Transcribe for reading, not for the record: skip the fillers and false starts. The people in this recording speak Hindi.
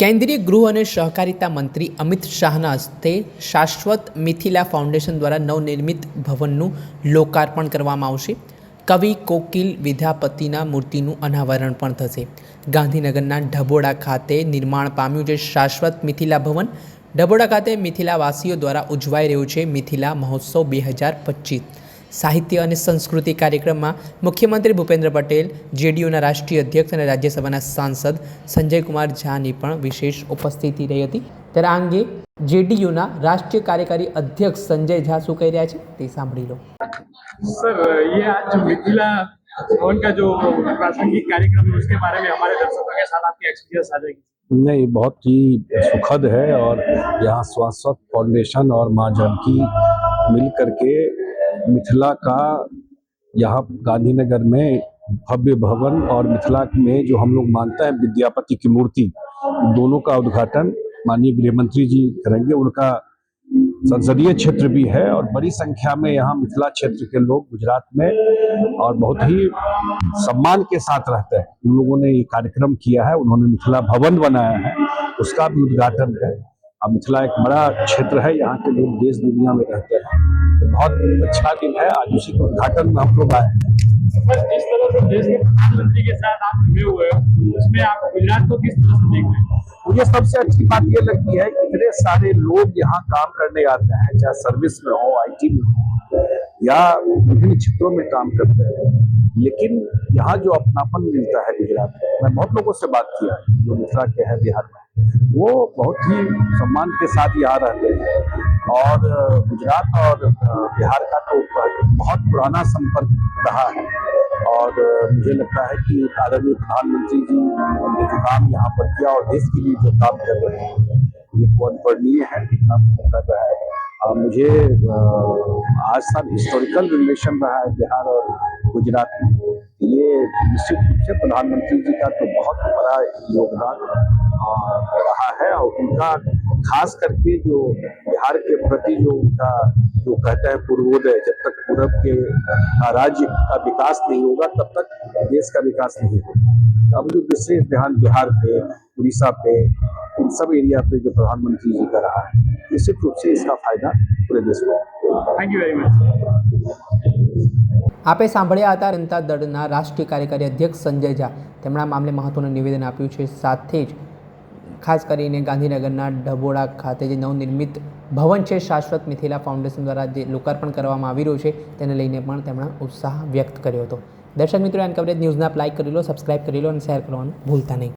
केंद्रीय गृह और सहकारिता मंत्री अमित शाहना हस्ते शाश्वत मिथिला फाउंडेशन द्वारा नवनिर्मित भवनનું लोकार्पण કરવામાં આવશે। कवि कोकिल विद्यापतिना मूर्तिનું अनावरण પણ થશે। ગાંધીનગરના ઢબોડા ખાતે निर्माण પામ્યું છે શાશ્વત મિથિલા ભવન। ઢબોડા ખાતે મિથિલાવાસીઓ દ્વારા ઉજવાઈ રહ્યો છે મિથિલા મહોત્સવ 2025। साहित्य और संस्कृति कार्यक्रम में मुख्यमंत्री भूपेन्द्र पटेल, जेडीयूना राष्ट्रीय अध्यक्ष और राज्यसभा सांसद संजय कुमार झा की पण विशेष उपस्थिति रही थी। त्यारे आ अंगे जेडीयूना राष्ट्रीय कार्यकारी अध्यक्ष संजय झा शू कही रह्या छे ते सांभळी लो। सर, ये आज मिथिला भवन का जो प्रासंगिक कार्यक्रम है उसके बारे में हमारे दर्शकों के साथ आपकी एक्सपीरियंस साझा की। नहीं, बहुत ही सुखद है और यहाँ शाश्वत फाउंडेशन और माँ जानकी मिल करके मिथिला का यहाँ गांधीनगर में भव्य भवन और मिथिला में जो हम लोग मानते हैं विद्यापति की मूर्ति, दोनों का उद्घाटन माननीय गृह मंत्री जी करेंगे। उनका संसदीय क्षेत्र भी है और बड़ी संख्या में यहाँ मिथिला क्षेत्र के लोग गुजरात में और बहुत ही सम्मान के साथ रहते हैं। उन लोगों ने ये कार्यक्रम किया है, उन्होंने मिथिला भवन बनाया है, उसका भी उद्घाटन है। अब मिथिला एक बड़ा क्षेत्र है, यहाँ के लोग देश दुनिया में रहते हैं, तो बहुत अच्छा दिन है। आज उसी के उद्घाटन में हम लोग आए हैं। जिस तरह से देश के प्रधानमंत्री के साथ आप जुड़े हुए हो, उसमें आप गुजरात को किस तरह से देख रहे हैं? मुझे सबसे अच्छी बात ये लगती है कि इतने सारे लोग यहाँ काम करने आते हैं, चाहे सर्विस में हो, IT में हो या विभिन्न क्षेत्रों में काम करते हैं, लेकिन यहाँ जो अपनापन मिलता है गुजरात में, मैं बहुत लोगों से बात किया जो मिथिला के हैं बिहार में, वो बहुत ही सम्मान के साथ यहाँ रहते हैं। और गुजरात और बिहार का तो बहुत पुराना संपर्क रहा है और मुझे लगता है कि आदरणीय प्रधानमंत्री जी ने जो काम यहाँ पर किया और देश के लिए जो काम कर रहे हैं ये बहुत वर्णनीय है, कितना कर रहा है। मुझे आज तक हिस्टोरिकल रिलेशन रहा है बिहार और गुजरात में, ये निश्चित रूप से प्रधानमंत्री जी का तो बहुत बड़ा योगदान रहा है और उनका खास करके जो बिहार के प्रति जो उनका जो कहते हैं पूर्वोदय, जब तक पूर्व के राज्य का विकास नहीं होगा तब तक देश का विकास नहीं होगा। अब जो विशेष ध्यान बिहार पे, उड़ीसा पे, इन सब एरिया पे जो प्रधानमंत्री जी का रहा है, निश्चित रूप से इसका फायदा पूरे देश को। Thank you very much. आपे सांभळ्या हता जनता दळना राष्ट्रीय कार्यकारी अध्यक्ष संजय झा। તેમણે મામલે મહત્વનું નિવેદન આપ્યું છે। સાથે જ ખાસ કરીને ગાંધીનગરના ઢબોડા ખાતે જે નવનિર્મિત ભવન છે શાશ્વત મિથિલા ફાઉન્ડેશન દ્વારા જે લોકાર્પણ કરવામાં આવી રહ્યું છે તેને લઈને પણ તેમણે ઉત્સાહ વ્યક્ત કર્યો હતો। દર્શક મિત્રો, એન કવરેજ ન્યૂઝના લાઇક કરી લો, સબસ્ક્રાઇબ કરી લો અને શેર કરવાનું ભૂલતા નહીં।